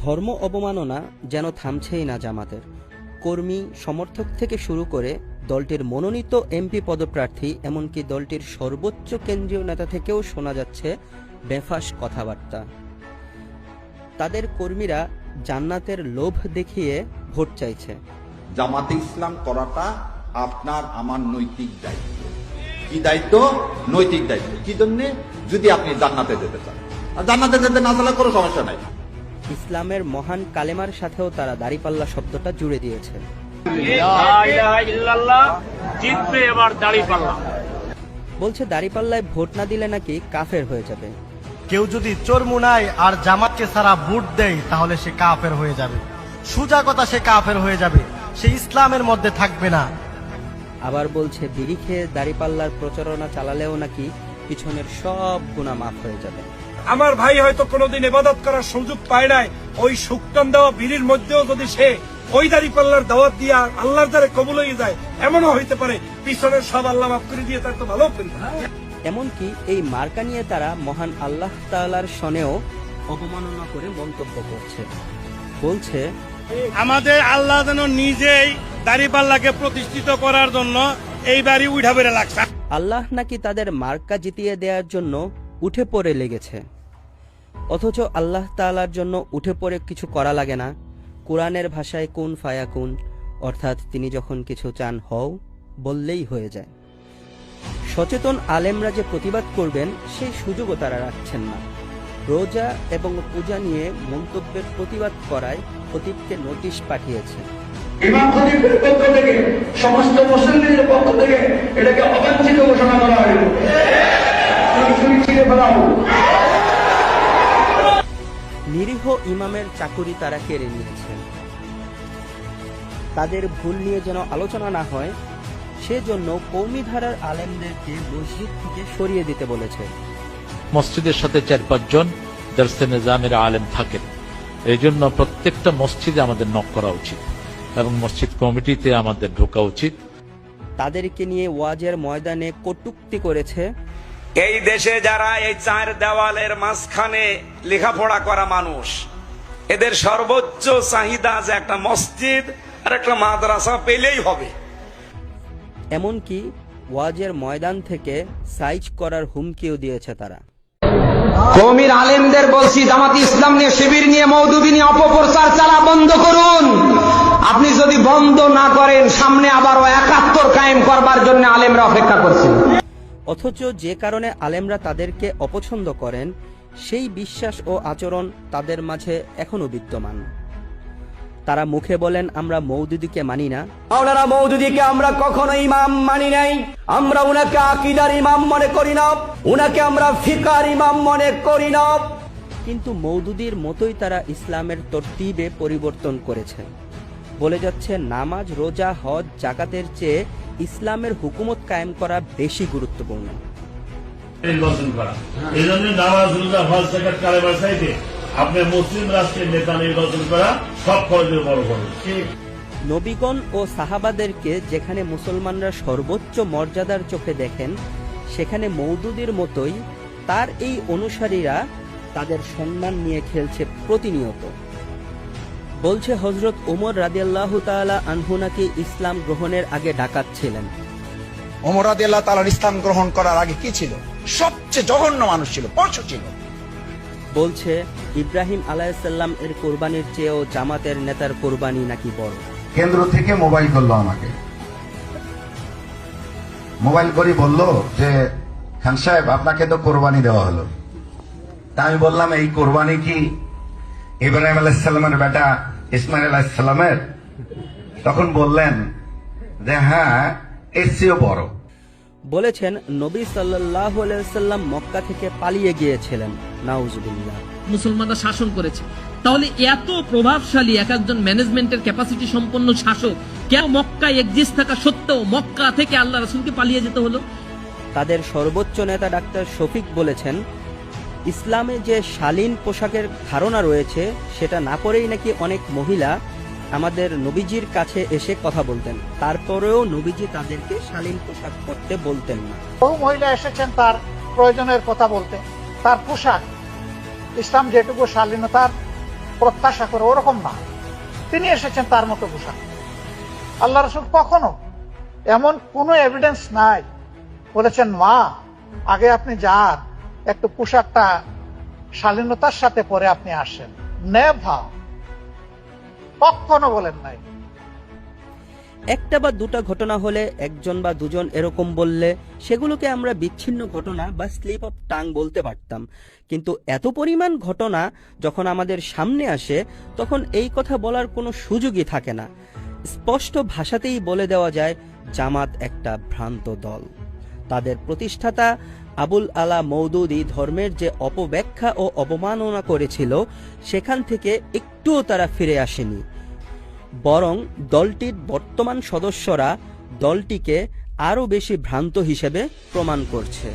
ধর্ম অবমাননা যেন থামছেই না জামাতের। কর্মী সমর্থক থেকে শুরু করে দলটির মনোনীত এমপি পদপ্রার্থী এমনকি দলটির সর্বোচ্চ কেন্দ্রীয় নেতা থেকেও শোনা যাচ্ছে বেফাঁস কথাবার্তা। তাদের কর্মীরা জান্নাতের লোভ দেখিয়ে ভোট চাইছে। জামাতে ইসলাম করাটা আপনার আমার নৈতিক দায়িত্ব। কি দায়িত্ব? নৈতিক দায়িত্ব। কি জন্যে? যদি আপনি জান্নাতে যেতে চান, আর জান্নাতে যেতে না চাইলে কোনো সমস্যা নাই। ইসলামের মহান কালেমার সাথেও তারা দাড়িপাল্লা শব্দটা জুড়ে দিয়েছে। বলছে দাড়িপাল্লায় ভোট না দিলে নাকি কাফের হয়ে যাবে। কেউ যদি চরমুনায় আর জামাতকে সারা ভোট দেয় তাহলে সে কাফের হয়ে যাবে। সোজা কথা, সে কাফের হয়ে যাবে, সে ইসলামের মধ্যে থাকবে না। আবার বলছে বিড়ি খেয়ে দাড়িপাল্লার প্রচারণা চালালেও নাকি পিছনের সব গুনাহ মাফ হয়ে যাবে। আমার ভাই হয়তো কোনোদিন ইবাদত করার সুযোগ পায় নাই, ওই শুকটান দেওয়া বিড়ির মধ্যেও যদি সে ওই দাড়িপাল্লার দাওয়াত দিয়ে আল্লাহর দ্বারে কবুল হয়ে যায়, এমনও হইতে পারে পিছনের সব আল্লাহ মাফ করে দিয়ে তার তো ভালো করি। এমনকি এই মার্কা নিয়ে তারা মহান আল্লাহ তাআলার শনেও অপমাননা করে মন্তব্য করছে। বলছে আমাদের আল্লাহ যেন নিজেই দাড়িপাল্লাকে প্রতিষ্ঠিত করার জন্য এই বাড়ি উঠা বেড়ে লাগছে। আল্লাহ নাকি তাদের মার্কা জিতিয়ে দেওয়ার জন্য উঠে পড়ে লেগেছে, অথচ আল্লাহ তাআলার জন্য উঠে পড়ে কিছু করা লাগে না। কোরআনের ভাষায় কুন ফায়াকুন, অর্থাৎ তিনি যখন কিছু চান হও বললেই হয়ে যায়। সচেতন আলেমরা যে প্রতিবাদ করবেন সেই সুযোগও তারা রাখছেন না। রোজা এবং পূজা নিয়ে মন্তব্যের প্রতিবাদ করায় খতিবকে নোটিশ পাঠিয়েছে। ইমাম খতিবের পক্ষ থেকে সমস্ত মুসল্লিদের পক্ষ থেকে এটাকে অবাঞ্ছিত ঘোষণা করা হইল। নিরীহ ইমামের চাকুরি তারা কেড়ে নিয়েছেন। তাদের ভুল নিয়ে যেন আলোচনা না হয় সেজন্য কওমি ধারার আলেমদেরকে মসজিদ থেকে সরিয়ে দিতে বলেছে। মসজিদের সাথে ৪-৫ জন দরসে নিজামের আলেম থাকেন, এই জন্য প্রত্যেকটা মসজিদে আমাদের নক করা উচিত এবং মসজিদ কমিটিতে আমাদের ঢোকা উচিত। তাদেরকে নিয়ে ওয়াজের ময়দানে কটূক্তি করেছে। এই দেশে যারা এই চার দেওয়ালের মাঝখানে লেখাপড়া করা মানুষ, এদের সর্বোচ্চ চাহিদা যে একটা মসজিদ আর একটা মাদ্রাসা পেলেই হবে। এমনকি ওয়াজের ময়দান থেকে সাইজ করার হুমকিও দিয়েছে তারা। কওমির আলেমদের বলছি, জামাত ইসলাম নিয়ে, শিবির নিয়ে, মওদুদি নিয়ে অপপ্রচার চালা বন্ধ করুন। আপনি যদি বন্ধ না করেন, সামনে আবারও ৭১ কায়েম করবার জন্য আলেমরা অপেক্ষা করছেন। অথচ যে কারণে আলেমরা তাদেরকে অপছন্দ করেন সেই বিশ্বাস ও আচরণ তাদের মাঝে এখনো বিদ্যমান। তারা মুখে বলেন আমরা মওদুদিকে মানি না। মাওলানা মওদুদিকে আমরা কখনো ইমাম মানি নাই, আমরা উনাকে আকীদার ইমাম মনে করি না, উনাকে আমরা ফিকার ইমাম মনে করি না। কিন্তু মওদুদির মতোই তারা ইসলামের তরতিবে পরিবর্তন করেছে। বলে যাচ্ছে নামাজ, রোজা, হজ, জাকাতের চেয়ে ইসলামের হুকুমত কায়েম করা বেশি গুরুত্বপূর্ণ। নির্বাচন করা, এই জন্য নামাজ, রোজা, হজ, যাকাত, কালেমা চাইতে আপনার মুসলিম রাষ্ট্রের নেতা নির্বাচন করা সব খরচের বড় খরচ। নবীগণ ও সাহাবাদেরকে যেখানে মুসলমানরা সর্বোচ্চ মর্যাদার চোখে দেখেন, সেখানে মওদুদির মতোই তার এই অনুসারীরা তাদের সম্মান নিয়ে খেলছে প্রতিনিয়ত। বলছে হযরত ওমর রাদিয়াল্লাহু তাআলা আনহু নাকি ইসলাম গ্রহণের আগে ডাকাত ছিলেন। ওমর রাদিয়াল্লাহু তাআলা ইসলাম গ্রহণ করার আগে কি ছিল? সবচেয়ে জঘন্য মানুষ ছিল, পশু ছিল। বলছে ইব্রাহিম আলাইহিসসালাম এর কোরবানির চেয়েও জামাতের নেতার কোরবানি নাকি বড়। কেন্দ্র থেকে মোবাইল করলো আমাকে, মোবাইল করে বলল যে খান সাহেব আপনাকে তো কোরবানি দেওয়া হলো। তা আমি বললাম এই কোরবানি কি ইব্রাহিম আলাইহিস সালামের বেটা ইসমাইল আলাইহিস সালামের? তখন বললেন যে হ্যাঁ, এর চেয়েও বড়। বলেছেন নবী সাল্লাল্লাহু আলাইহি ওয়াসাল্লাম মক্কা থেকে পালিয়ে গিয়েছিলেন। নাউজুবিল্লাহ। মুসলমানরা শাসন করেছে, তাহলে এত প্রভাবশালী একজন ম্যানেজমেন্টের ক্যাপাসিটি সম্পন্ন শাসক কেন মক্কায় এক্সিস্ট থাকা সত্ত্বেও মক্কা থেকে আল্লাহ রাসূলকে পালিয়ে যেতে হলো? তাদের সর্বোচ্চ নেতা ডাক্তার শফিক বলেছেন ইসলামে যে শালীন পোশাকের ধারণা রয়েছে সেটা না পরেই নাকি অনেক মহিলা আমাদের নবীজির কাছে এসে কথা বলতেন, তারপরেও নবীজি তাদেরকে শালীন পোশাক পরতে বলতেন না। বহু মহিলা এসেছেন তার প্রয়োজনের কথা বলতে, তার পোশাক ইসলাম যেটুকু শালীনতার প্রত্যাশা করে, ওরকম না। তিনি এসেছেন তার মতো পোশাক। আল্লাহ রাসূল কখনো এমন কোনো এভিডেন্স নাই বলেছেন মা আগে আপনি যান, একটু পোশাকটা শালীনতার সাথে পরে আপনি আসেন। নেভার, কখনো বলেন নাই। একটা বা দুটা ঘটনা হলে, একজন বা দুজন এরকম বললে সেগুলোকে আমরা বিচ্ছিন্ন ঘটনা বা স্লিপ অফ টাং বলতে পারতাম, কিন্তু এত পরিমাণ ঘটনা যখন আমাদের সামনে আসে তখন এই কথা বলার কোনো সুযোগই থাকে না। স্পষ্ট ভাষাতেই বলে দেওয়া যায় জামাত একটা ভ্রান্ত দল। তাদের প্রতিষ্ঠাতা আবুল আলা মওদুদী ধর্মের যে অপব্যাখ্যা ও অবমাননা করেছিল সেখান থেকে একটুও তারা ফিরে আসেনি, বরং দলটির বর্তমান সদস্যরা দলটিকে আরও বেশি ভ্রান্ত হিসেবে প্রমাণ করছে।